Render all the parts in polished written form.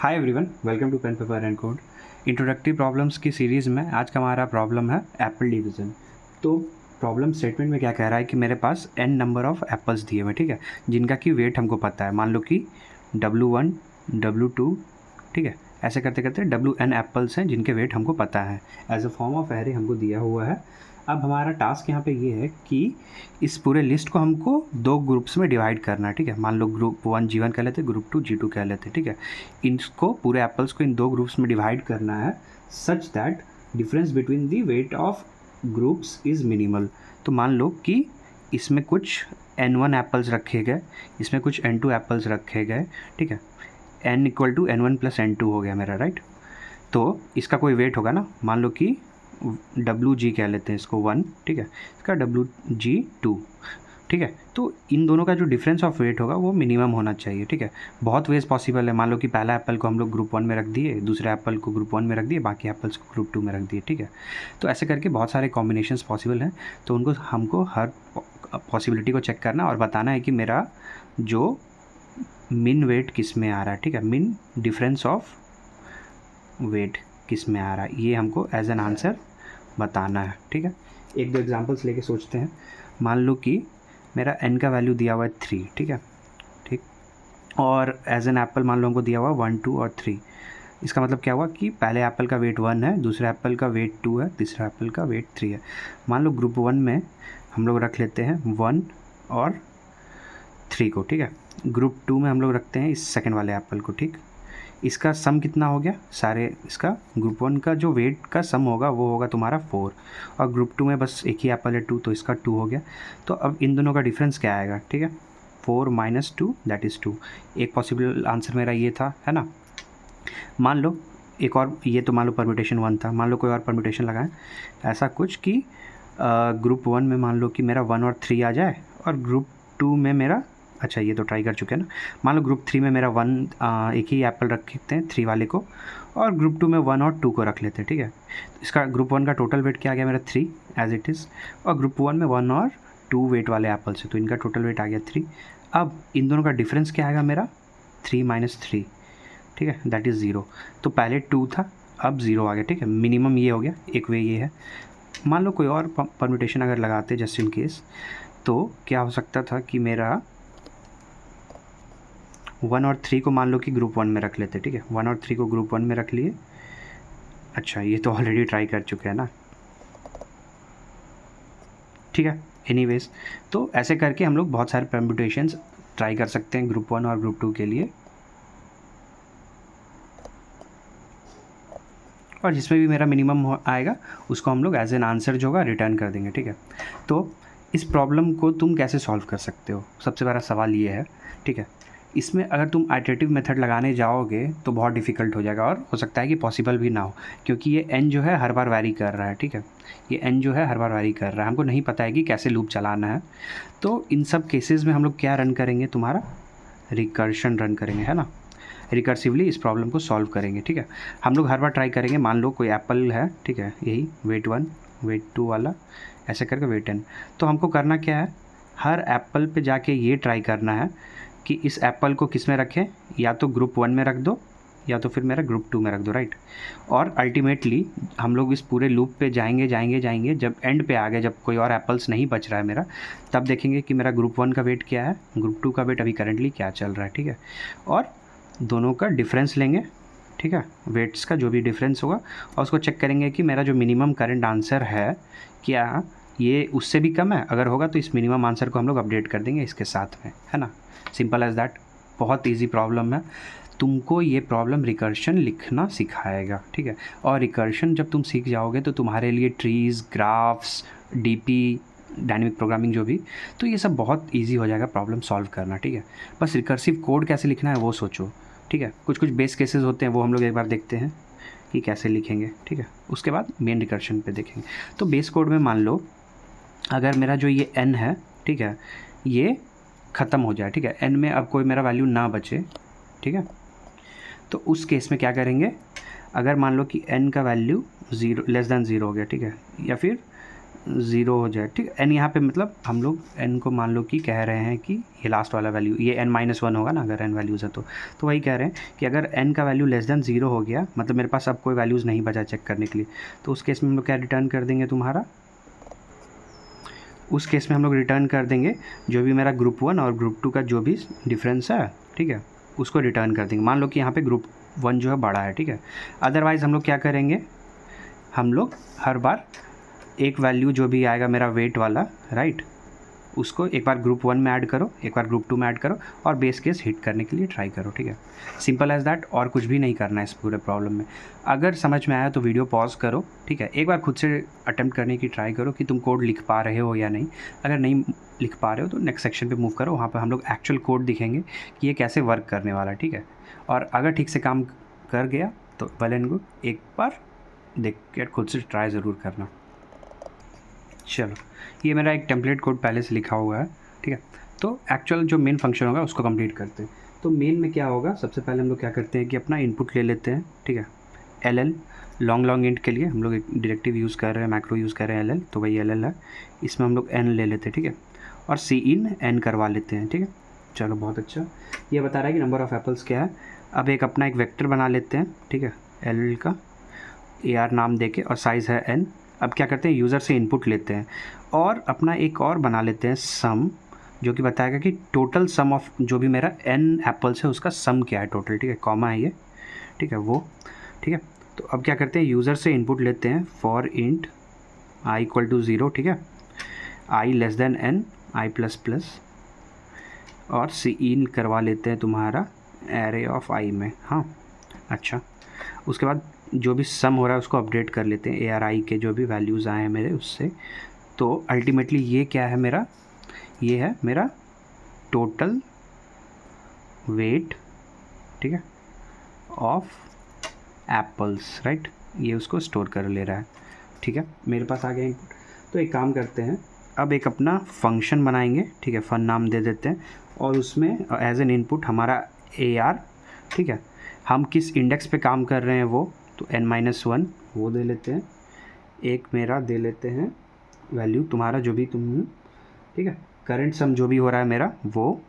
Hi everyone, welcome to pen paper and code. Introductory problems की series में आज का हमारा प्रॉब्लम है एप्पल डिवीज़न। तो प्रॉब्लम स्टेटमेंट में क्या कह रहा है कि मेरे पास n नंबर ऑफ़ एप्पल्स दिए हुए, ठीक है, जिनका कि वेट हमको पता है। मान लो कि W1, W2, ठीक है, ऐसे करते करते WN एप्पल्स हैं जिनके वेट हमको पता है। As a form of array हमको दिया हुआ है। अब हमारा टास्क यहाँ पे ये है कि इस पूरे लिस्ट को हमको दो ग्रुप्स में डिवाइड करना है, ठीक है। मान लो ग्रुप 1 G1 कह लेते, ग्रुप 2 G2 कह लेते, ठीक है। इनको पूरे एप्पल्स को इन दो ग्रुप्स में डिवाइड करना है such that difference between the weight of groups is minimal. तो मान लो कि इसमें कुछ N1 एप्पल्स रखे गए, इसमें कुछ N2 एप्पल्स रखे गए, ठीक है। N equal to N1 plus N2 हो गया मेरा, राइट। तो इसका कोई वेट होगा ना, मान लो कि WG कह लेते हैं इसको 1, ठीक है, इसका WG 2, ठीक है। तो इन दोनों का जो डिफरेंस ऑफ वेट होगा वो मिनिमम होना चाहिए, ठीक है। बहुत वेज पॉसिबल है। मान लो कि पहला एप्पल को हम लोग ग्रुप 1 में रख दिए, दूसरे एप्पल को ग्रुप 1 में रख दिए, बाकी एप्पल्स को ग्रुप 2 में रख दिए, ठीक है। तो ऐसे करके बहुत सारे कॉम्बिनेशंस पॉसिबल हैं। तो उनको हमको हर पॉसिबिलिटी को चेक करना और बताना है कि मेरा जो मिन वेट किस में आ रहा है, ठीक है, मिन डिफरेंस ऑफ वेट किस में आ रहा है, ये हमको एज एन आंसर बताना है, ठीक है। एक दो एग्जांपल्स लेके सोचते हैं। मान लो कि मेरा n का वैल्यू दिया हुआ है 3, ठीक है, ठीक। और एज एन एप्पल मान लो हमको दिया हुआ 1, 2 और 3। इसका मतलब क्या हुआ कि पहले एप्पल का वेट 1 है, दूसरे एप्पल का वेट 2 है, तीसरा एप्पल का वेट 3 है। मान लो ग्रुप 1 में हम लोग रख लेते हैं 1 और 3 को, ठीक है। ग्रुप 2 में हम लोग रखते हैं इस सेकेंड वाले एप्पल को, ठीक। इसका सम कितना हो गया, सारे इसका ग्रुप 1 का जो वेट का सम होगा वो होगा तुम्हारा 4, और ग्रुप 2 में बस एक ही एप्पल है 2, तो इसका 2 हो गया। तो अब इन दोनों का डिफरेंस क्या आएगा, ठीक है, 4 माइनस 2 दैट इज़ 2। एक पॉसिबल आंसर मेरा ये था, है ना। मान लो एक और, ये तो मान लो परम्यूटेशन 1 था, मान लो कोई और परम्यूटेशन लगाएं ऐसा कुछ कि ग्रुप 1 में मान लो कि मेरा 1 और 3 आ जाए, और ग्रुप 2 में मेरा, अच्छा ये तो ट्राई कर चुके हैं ना। मान लो ग्रुप 3 में मेरा 1 एक ही एप्पल रखते हैं 3 वाले को, और ग्रुप 2 में 1 और 2 को रख लेते हैं, ठीक है। इसका ग्रुप 1 का टोटल वेट क्या आ गया मेरा 3 एज इट इज़, और ग्रुप 1 में 1 और 2 वेट वाले एप्पल्स है, तो इनका टोटल वेट आ गया 3। अब इन दोनों का डिफरेंस क्या आएगा मेरा 3 माइनस 3, ठीक है, दैट इज़ 0। तो पहले 2 था, अब 0 आ गया, ठीक है। मिनिमम ये हो गया, एक वे ये है। मान लो कोई और परम्यूटेशन अगर लगाते जस्ट इन केस, तो क्या हो सकता था कि मेरा 1 और 3 को मान लो कि ग्रुप 1 में रख लेते, ठीक है। 1 और 3 को ग्रुप 1 में रख लिए। अच्छा ये तो ऑलरेडी ट्राई कर चुके हैं ना, ठीक है। एनीवेज, तो ऐसे करके हम लोग बहुत सारे परम्यूटेशंस ट्राई कर सकते हैं ग्रुप 1 और ग्रुप 2 के लिए, और जिसमें भी मेरा मिनिमम आएगा उसको हम लोग एज एन आंसर जो होगा रिटर्न कर देंगे, ठीक है। तो इस प्रॉब्लम को तुम कैसे सॉल्व कर सकते हो, सबसे बड़ा सवाल ये है, ठीक है। इसमें अगर तुम आइटरेटिव मेथड लगाने जाओगे तो बहुत डिफ़िकल्ट हो जाएगा, और हो सकता है कि पॉसिबल भी ना हो, क्योंकि ये n जो है हर बार वैरी कर रहा है, ठीक है। ये n जो है हर बार वैरी कर रहा है, हमको नहीं पता है कि कैसे लूप चलाना है। तो इन सब केसेस में हम लोग क्या रन करेंगे, तुम्हारा रिकर्शन रन करेंगे, है ना। रिकर्सिवली इस प्रॉब्लम को सॉल्व करेंगे, ठीक है। हम लोग हर बार ट्राई करेंगे। मान लो कोई एप्पल है, ठीक है, यही वेट 1 वेट 2 वाला, ऐसे करके वेट n। तो हमको करना क्या है, हर एप्पल पे जाके ये ट्राई करना है कि इस एप्पल को किस में रखें, या तो ग्रुप 1 में रख दो, या तो फिर मेरा ग्रुप 2 में रख दो, राइट। और अल्टीमेटली हम लोग इस पूरे लूप पे जाएंगे जाएंगे जाएंगे, जब एंड पे आ गए, जब कोई और एप्पल्स नहीं बच रहा है मेरा, तब देखेंगे कि मेरा ग्रुप 1 का वेट क्या है, ग्रुप 2 का वेट अभी करंटली क्या चल रहा है, ठीक है। और दोनों का डिफरेंस लेंगे, ठीक है, वेट्स का जो भी डिफरेंस होगा, और उसको चेक करेंगे कि मेरा जो मिनिमम करंट आंसर है क्या ये उससे भी कम है। अगर होगा तो इस मिनिमम आंसर को हम लोग अपडेट कर देंगे इसके साथ में, है ना। Simple as that. बहुत ईजी प्रॉब्लम है। तुमको ये प्रॉब्लम रिकर्शन लिखना सिखाएगा, ठीक है। और रिकर्शन जब तुम सीख जाओगे तो तुम्हारे लिए trees, graphs, DP, dynamic programming जो भी, तो ये सब बहुत इजी हो जाएगा प्रॉब्लम सॉल्व करना, ठीक है। बस रिकर्सिव कोड कैसे लिखना है वो सोचो, ठीक है। कुछ कुछ बेस केसेस होते हैं, वो हम लोग एक बार देखते हैं कि कैसे लिखेंगे, ठीक है। उसके बाद मेन रिकर्शन पे देखेंगे। तो बेस कोड में मान लो अगर मेरा जो ये n है, ठीक है, ये ख़त्म हो जाए, ठीक है, n में अब कोई मेरा वैल्यू ना बचे, ठीक है। तो उस केस में क्या करेंगे, अगर मान लो कि n का वैल्यू 0 लेस दैन 0 हो गया, ठीक है, या फिर ज़ीरो हो जाए, ठीक है। एन यहाँ पे मतलब हम लोग एन को मान लो कि कह रहे हैं कि ये लास्ट वाला वैल्यू, ये n-1 होगा ना अगर n वैल्यूज़ है तो वही कह रहे हैं कि अगर n का वैल्यू लेस देन 0 हो गया, मतलब मेरे पास अब कोई वैल्यूज़ नहीं बचा चेक करने के लिए, तो उस केस में हम लोग क्या रिटर्न कर देंगे तुम्हारा, उस केस में हम लोग रिटर्न कर देंगे जो भी मेरा ग्रुप 1 और ग्रुप 2 का जो भी डिफरेंस है, ठीक है, उसको रिटर्न कर देंगे। मान लो कि यहाँ पे ग्रुप 1 जो है बड़ा है, ठीक है। अदरवाइज़ हम लोग क्या करेंगे, हम लोग हर बार एक वैल्यू जो भी आएगा मेरा वेट वाला, राइट, उसको एक बार ग्रुप 1 में ऐड करो, एक बार ग्रुप 2 में ऐड करो और बेस केस हिट करने के लिए ट्राई करो, ठीक है। सिंपल एज दैट, और कुछ भी नहीं करना है इस पूरे प्रॉब्लम में। अगर समझ में आया तो वीडियो पॉज करो, ठीक है, एक बार खुद से अटेम्प्ट करने की ट्राई करो कि तुम कोड लिख पा रहे हो या नहीं। अगर नहीं लिख पा रहे हो तो नेक्स्ट सेक्शन पे मूव करो, वहाँ पर हम लोग एक्चुअल कोड दिखेंगे कि ये कैसे वर्क करने वाला है, ठीक है। और अगर ठीक से काम कर गया तो वेल एंड गुड, एक बार देख के खुद से ट्राई ज़रूर करना। चलो, ये मेरा एक टेम्पलेट कोड पहले से लिखा हुआ है, ठीक है। तो एक्चुअल जो मेन फंक्शन होगा उसको कंप्लीट करते हैं। तो मेन में क्या होगा, सबसे पहले हम लोग क्या करते हैं कि अपना इनपुट ले लेते हैं, ठीक है। एल लॉन्ग इंट के लिए हम लोग एक डायरेक्टिव यूज़ कर रहे हैं, मैक्रो यूज़ कर रहे हैं, एल तो वही एल है, इसमें हम लोग एन ले लेते हैं, ठीक है। और सी इन एन करवा लेते हैं, ठीक है। चलो, बहुत अच्छा। ये बता रहा है कि नंबर ऑफ़ एप्पल्स क्या है। अब एक अपना एक वेक्टर बना लेते हैं, ठीक है, एल का AR नाम देके, और साइज़ है n। अब क्या करते हैं, यूज़र से इनपुट लेते हैं और अपना एक और बना लेते हैं सम, जो कि बताएगा कि टोटल सम ऑफ जो भी मेरा n एप्पल्स है उसका सम क्या है टोटल, ठीक है, कॉमा है ये, ठीक है, वो, ठीक है। तो अब क्या करते हैं, यूज़र से इनपुट लेते हैं for int i equal to 0, ठीक है, i less than n, i plus plus, और सी इन करवा लेते हैं तुम्हारा एरे ऑफ i में। हाँ, अच्छा। उसके बाद जो भी सम हो रहा है उसको अपडेट कर लेते हैं ARI के जो भी वैल्यूज़ आए हैं मेरे उससे। तो अल्टीमेटली ये क्या है मेरा, ये है मेरा टोटल वेट, ठीक है, ऑफ एप्पल्स, राइट। ये उसको स्टोर कर ले रहा है, ठीक है। मेरे पास आ गया इनपुट। तो एक काम करते हैं, अब एक अपना फंक्शन बनाएंगे, ठीक है, फन नाम दे देते हैं, और उसमें एज एन इनपुट हमारा AR, ठीक है, हम किस इंडेक्स पे काम कर रहे हैं वो, तो n-1 वो दे लेते हैं। एक मेरा दे लेते हैं वैल्यू तुम्हारा जो भी तुम, ठीक है, करंट सम जो भी हो रहा है मेरा वो,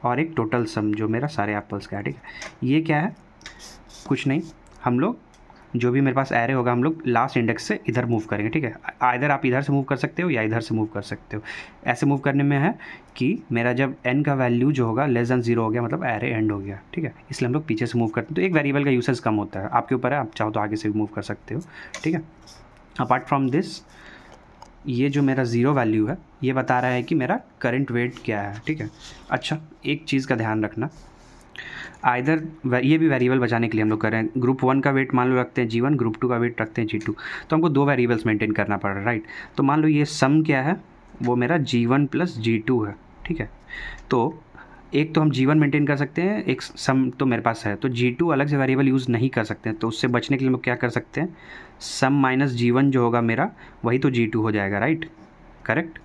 और एक टोटल सम जो मेरा सारे एप्पल्स का है, ठीक है। ये क्या है, कुछ नहीं, हम लोग जो भी मेरे पास एरे होगा हम लोग लास्ट इंडेक्स से इधर मूव करेंगे, ठीक है। इधर आप इधर से मूव कर सकते हो या इधर से मूव कर सकते हो। ऐसे मूव करने में है कि मेरा जब n का वैल्यू जो होगा लेस देन 0 हो गया, मतलब एरे एंड हो गया, ठीक है, इसलिए हम लोग पीछे से मूव करते हैं। तो एक वेरिएबल का यूसेज कम होता है, आपके ऊपर है, आप चाहो तो आगे से भी मूव कर सकते हो, ठीक है। अपार्ट फ्रॉम दिस, ये जो मेरा 0 वैल्यू है ये बता रहा है कि मेरा करंट वेट क्या है, ठीक है। अच्छा, एक चीज़ का ध्यान रखना, आइदर ये भी वेरिएबल बचाने के लिए हम लोग कर रहे हैं, ग्रुप 1 का वेट मान लो रखते हैं G1, ग्रुप 2 का वेट रखते हैं G2, तो हमको दो वेरिएबल्स मेंटेन करना पड़ रहा है, राइट। तो मान लो ये सम क्या है, वो मेरा G1 प्लस G2 है, ठीक है। तो एक तो हम G1 मेंटेन कर सकते हैं, एक सम तो मेरे पास है, तो G2 अलग से वेरिएबल यूज़ नहीं कर सकते हैं। तो उससे बचने के लिए हम लोग क्या कर सकते हैं, सम माइनस G1 जो होगा मेरा वही तो G2 हो जाएगा, राइट, करेक्ट।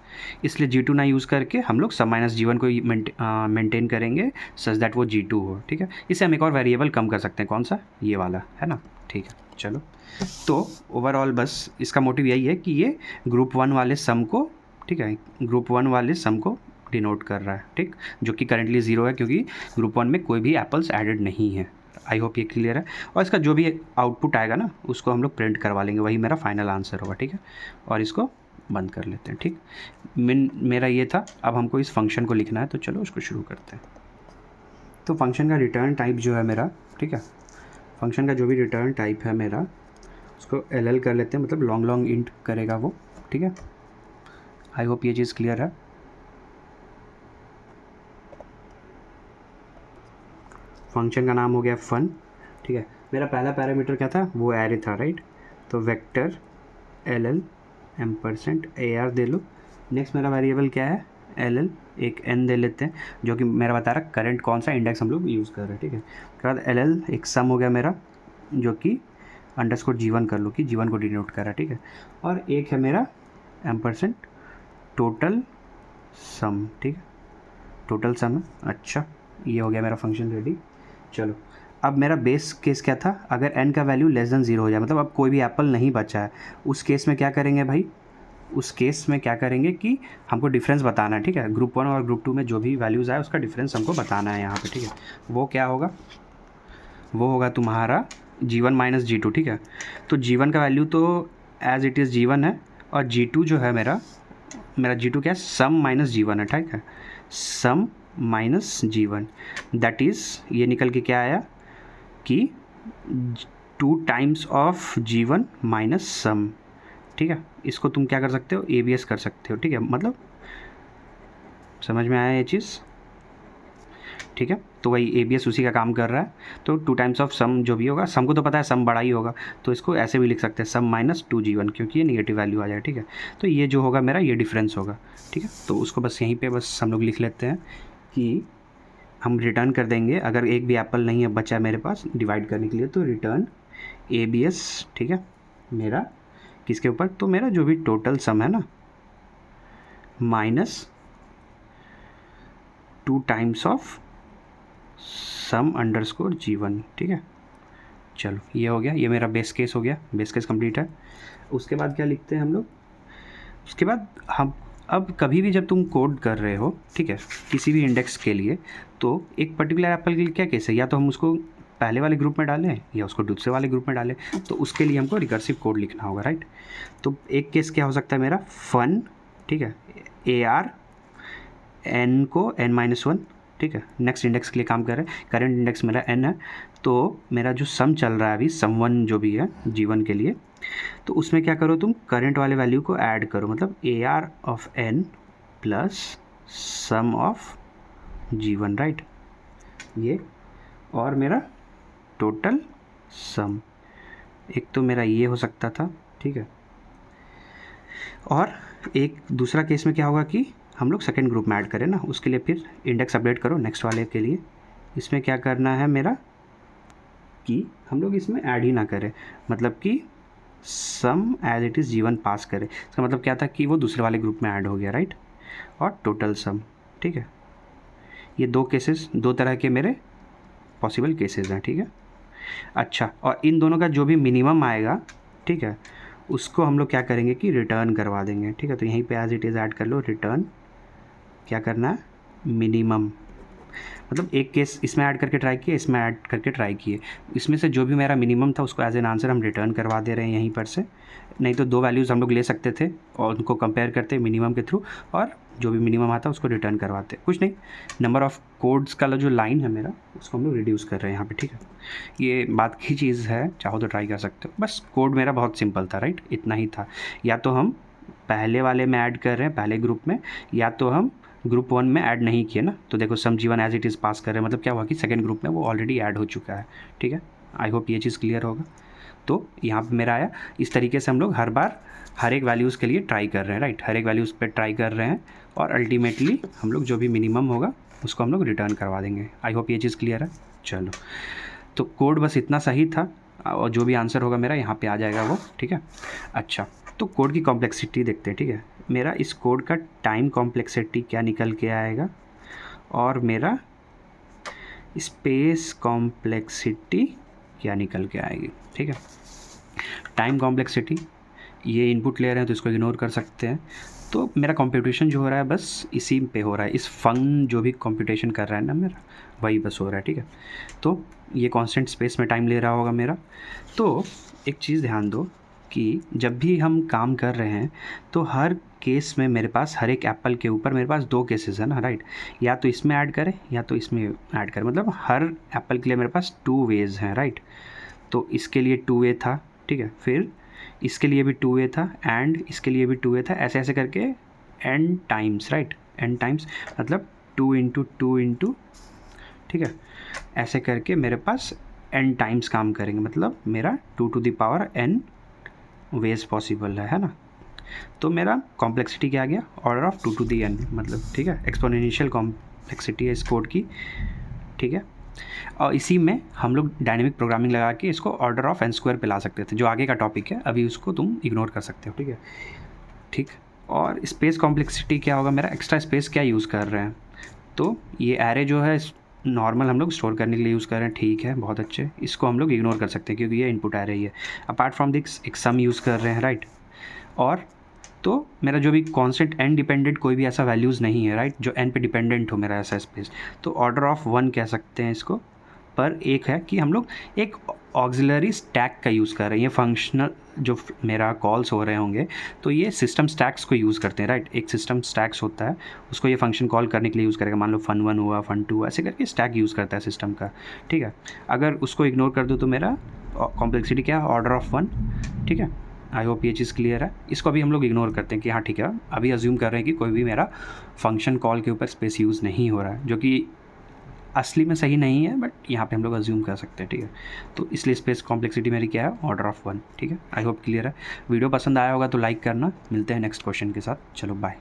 इसलिए G2 ना यूज़ करके हम लोग सम माइनस G1 को मेंटेन करेंगे सच दैट वो G2 हो, ठीक है। इससे हम एक और वेरिएबल कम कर सकते हैं, कौन सा, ये वाला है ना, ठीक है। चलो, तो ओवरऑल बस इसका मोटिव यही है कि ये ग्रुप 1 वाले सम को, ठीक है, ग्रुप 1 वाले सम को डिनोट कर रहा है, ठीक, जो कि करेंटली 0 है क्योंकि ग्रुप 1 में कोई भी एप्पल्स एडेड नहीं है। आई होप ये क्लियर है। और इसका जो भी आउटपुट आएगा ना उसको हम लोग प्रिंट करवा लेंगे, वही मेरा फाइनल आंसर होगा, ठीक है। और इसको बंद कर लेते हैं, ठीक। मेरा ये था। अब हमको इस फंक्शन को लिखना है, तो चलो उसको शुरू करते हैं। तो फंक्शन का रिटर्न टाइप जो है मेरा, ठीक है, फंक्शन का जो भी रिटर्न टाइप है मेरा उसको LL कर लेते हैं, मतलब लॉन्ग इंट करेगा वो, ठीक है। आई होप ये चीज़ क्लियर है। फंक्शन का नाम हो गया फन, ठीक है। मेरा पहला पैरामीटर क्या था, वो एरे था, राइट। तो वेक्टर LL एम्परसेंट AR दे लो। नेक्स्ट मेरा वेरिएबल क्या है, LL, एक n दे लेते हैं जो कि मेरा बता रहा है करंट कौन सा इंडेक्स हम लोग यूज़ कर रहे हैं, ठीक है। उसके बाद LL एक सम हो गया मेरा जो कि अंडरस्कोर G1 कर लो कि G1 को डिनोट कर रहा है, ठीक है। और एक है मेरा एम्परसेंट टोटल सम, ठीक है, टोटल सम है। अच्छा, ये हो गया मेरा फंक्शन रेडी। चलो, अब मेरा बेस केस क्या था, अगर n का वैल्यू लेस देन 0 हो जाए, मतलब अब कोई भी एप्पल नहीं बचा है, उस केस में क्या करेंगे भाई, उस केस में क्या करेंगे कि हमको डिफरेंस बताना है, ठीक है। ग्रुप 1 और ग्रुप 2 में जो भी वैल्यूज़ आए उसका डिफरेंस हमको बताना है यहाँ पे, ठीक है। वो क्या होगा, वो होगा तुम्हारा G1 माइनस G2, ठीक है। तो G1 का वैल्यू तो एज इट इज़ G1 है, और G2 जो है मेरा G2 क्या है, सम माइनस G1 है, ठीक है। सम माइनस G1, दैट इज़ ये निकल के क्या आया कि 2 times of G1 minus sum, ठीक है। इसको तुम क्या कर सकते हो, ABS कर सकते हो, ठीक है। मतलब समझ में आया ये चीज़, ठीक है। तो वही ABS उसी का काम कर रहा है। तो 2 टाइम्स ऑफ सम जो भी होगा, सम को तो पता है सम बड़ा ही होगा, तो इसको ऐसे भी लिख सकते हैं सम माइनस 2G1, क्योंकि ये नेगेटिव वैल्यू आ जाए, ठीक है। तो ये जो होगा मेरा ये डिफरेंस होगा, ठीक है। तो उसको बस यहीं पे बस हम लोग लिख लेते हैं कि हम रिटर्न कर देंगे, अगर एक भी एप्पल नहीं है बचा मेरे पास डिवाइड करने के लिए, तो रिटर्न ABS, ठीक है, मेरा किसके ऊपर, तो मेरा जो भी टोटल सम है ना, minus 2 times of sum underscore G1, ठीक है। चलो ये हो गया, ये मेरा बेस केस हो गया, बेस केस कंप्लीट है। उसके बाद क्या लिखते हैं हम लोग, उसके बाद हम अब कभी भी जब तुम कोड कर रहे हो, ठीक है, किसी भी इंडेक्स के लिए, तो एक पर्टिकुलर एप्पल के लिए क्या केस है, या तो हम उसको पहले वाले ग्रुप में डालें या उसको दूसरे वाले ग्रुप में डालें, तो उसके लिए हमको रिकर्सिव कोड लिखना होगा, राइट। तो एक केस क्या हो सकता है मेरा, फन, ठीक है, AR n को n-1, ठीक है, नेक्स्ट इंडेक्स के लिए काम कर रहे हैं, करंट इंडेक्स मेरा n है, तो मेरा जो सम चल रहा है अभी, सम 1 जो भी है G1 के लिए, तो उसमें क्या करो तुम, करंट वाले वैल्यू को ऐड करो, मतलब AR of n plus sum of G1, right. ये और मेरा टोटल सम, एक तो मेरा ये हो सकता था, ठीक है। और एक दूसरा केस में क्या होगा कि हम लोग सेकेंड ग्रुप में ऐड करें ना, उसके लिए फिर इंडेक्स अपडेट करो नेक्स्ट वाले के लिए। इसमें क्या करना है मेरा कि हम लोग इसमें ऐड ही ना करें, मतलब कि सम एज इट इज़ G1 पास करें। इसका मतलब क्या था कि वो दूसरे वाले ग्रुप में ऐड हो गया, राइट, और टोटल सम, ठीक है। ये दो केसेस, दो तरह के मेरे पॉसिबल केसेस हैं, ठीक है। अच्छा, और इन दोनों का जो भी मिनिमम आएगा, ठीक है, उसको हम लोग क्या करेंगे कि रिटर्न करवा देंगे, ठीक है। तो यहीं पे एज इट इज़ ऐड कर लो, रिटर्न क्या करना है, मिनिमम, मतलब एक केस इसमें ऐड करके ट्राई किए, इसमें ऐड करके ट्राई किए, इसमें से जो भी मेरा मिनिमम था उसको एज एन आंसर हम रिटर्न करवा दे रहे हैं यहीं पर से। नहीं तो दो वैल्यूज़ हम लोग ले सकते थे और उनको कंपेयर करते मिनिमम के थ्रू, और जो भी मिनिमम आता उसको रिटर्न करवाते, कुछ नहीं। नंबर ऑफ़ कोड्स का जो लाइन है मेरा, उसको हम लोग रिड्यूस कर रहे हैं यहाँ पे, ठीक है। ये बात की चीज़ है, चाहो तो ट्राई कर सकते हो। बस कोड मेरा बहुत सिंपल था, राइट, इतना ही था। या तो हम पहले वाले में ऐड कर रहे हैं, पहले ग्रुप में, या तो हम ग्रुप 1 में ऐड नहीं किए ना, तो देखो सम G1 एज इट इज़ पास कर रहे हैं, मतलब क्या हुआ कि सेकेंड ग्रुप में वो ऑलरेडी ऐड हो चुका है, ठीक है। आई होप ये चीज़ क्लियर होगा। तो यहाँ पे मेरा आया, इस तरीके से हम लोग हर बार हर एक वैल्यूज़ के लिए ट्राई कर रहे हैं, राइट, हर एक वैल्यूज़ पे ट्राई कर रहे हैं, और अल्टीमेटली हम लोग जो भी मिनिमम होगा उसको हम लोग रिटर्न करवा देंगे। आई होप ये चीज़ क्लियर है। चलो, तो कोड बस इतना सही था, और जो भी आंसर होगा मेरा यहाँ पे आ जाएगा वो, ठीक है। अच्छा, तो कोड की कॉम्प्लेक्सिटी देखते हैं, ठीक है। मेरा इस कोड का टाइम कॉम्प्लेक्सिटी क्या निकल के आएगा, और मेरा स्पेस कॉम्प्लेक्सिटी क्या निकल के आएगी, ठीक है। टाइम कॉम्प्लेक्सिटी, ये इनपुट ले रहे हैं तो इसको इग्नोर कर सकते हैं। तो मेरा कंप्यूटेशन जो हो रहा है बस इसी पे हो रहा है, इस फंक्शन जो भी कंप्यूटेशन कर रहा है ना मेरा, वही बस हो रहा है, ठीक है। तो ये कांस्टेंट स्पेस में टाइम ले रहा होगा मेरा। तो एक चीज़ ध्यान दो कि जब भी हम काम कर रहे हैं तो हर केस में मेरे पास, हर एक एप्पल के ऊपर मेरे पास दो केसेस है ना, राइट। या तो इसमें ऐड करें या तो इसमें ऐड करें, मतलब हर एप्पल के लिए मेरे पास 2 वेज़ हैं, राइट। तो इसके लिए 2 वे था, ठीक है, फिर इसके लिए भी 2 वे था, एंड इसके लिए भी 2 वे था, ऐसे ऐसे करके n times, right, n times, मतलब 2 इंटू 2 इंटू, ठीक है, ऐसे करके मेरे पास n टाइम्स काम करेंगे, मतलब मेरा 2 to the power n ways possible है ना। तो मेरा कॉम्प्लेक्सिटी क्या आ गया, order of 2 to the n, मतलब, ठीक है, एक्सपोनेंशियल कॉम्प्लेक्सिटी है इस कोड की, ठीक है। और इसी में हम लोग डायनेमिक प्रोग्रामिंग लगा के इसको ऑर्डर ऑफ n² पे ला सकते थे, जो आगे का टॉपिक है, अभी उसको तुम इग्नोर कर सकते हो, ठीक है, ठीक। और स्पेस कॉम्प्लेक्सिटी क्या होगा मेरा, एक्स्ट्रा स्पेस क्या यूज़ कर रहे हैं, तो ये एरे जो है नॉर्मल हम लोग स्टोर करने के लिए यूज़ कर रहे हैं, ठीक है, बहुत अच्छे, इसको हम लोग इग्नोर कर सकते हैं क्योंकि ये इनपुट एरे ही है। अपार्ट फ्रॉम दिस एक सम यूज़ कर रहे हैं, राइट, और तो मेरा जो भी कांस्टेंट n डिपेंडेंट कोई भी ऐसा वैल्यूज़ नहीं है, राइट, जो n पे डिपेंडेंट हो मेरा ऐसा स्पेस, तो ऑर्डर ऑफ 1 कह सकते हैं इसको। पर एक है कि हम लोग एक ऑक्सिलरी स्टैक का यूज़ कर रहे हैं। ये फंक्शनल जो मेरा कॉल्स हो रहे होंगे तो ये सिस्टम स्टैक्स को यूज़ करते हैं, राइट। एक सिस्टम स्टैक्स होता है, उसको ये फंक्शन कॉल करने के लिए यूज़ करेगा। मान लो fun1 हुआ, fun2, ऐसे करके स्टैक यूज़ करता है सिस्टम का, ठीक है। अगर उसको इग्नोर कर दो तो मेरा कॉम्प्लेक्सिटी क्या है, ऑर्डर ऑफ 1, ठीक है। आई होप ये चीज़ क्लियर है। इसको अभी हम लोग इग्नोर करते हैं कि हाँ ठीक है, अभी अज्यूम कर रहे हैं कि कोई भी मेरा फंक्शन कॉल के ऊपर स्पेस यूज़ नहीं हो रहा है, जो कि असली में सही नहीं है, बट यहाँ पे हम लोग अज्यूम कर सकते हैं, ठीक है। तो इसलिए स्पेस कॉम्प्लेक्सिटी मेरी क्या है, ऑर्डर ऑफ 1, ठीक है। आई होप क्लियर है। वीडियो पसंद आया होगा तो लाइक करना। मिलते हैं नेक्स्ट क्वेश्चन के साथ। चलो बाय।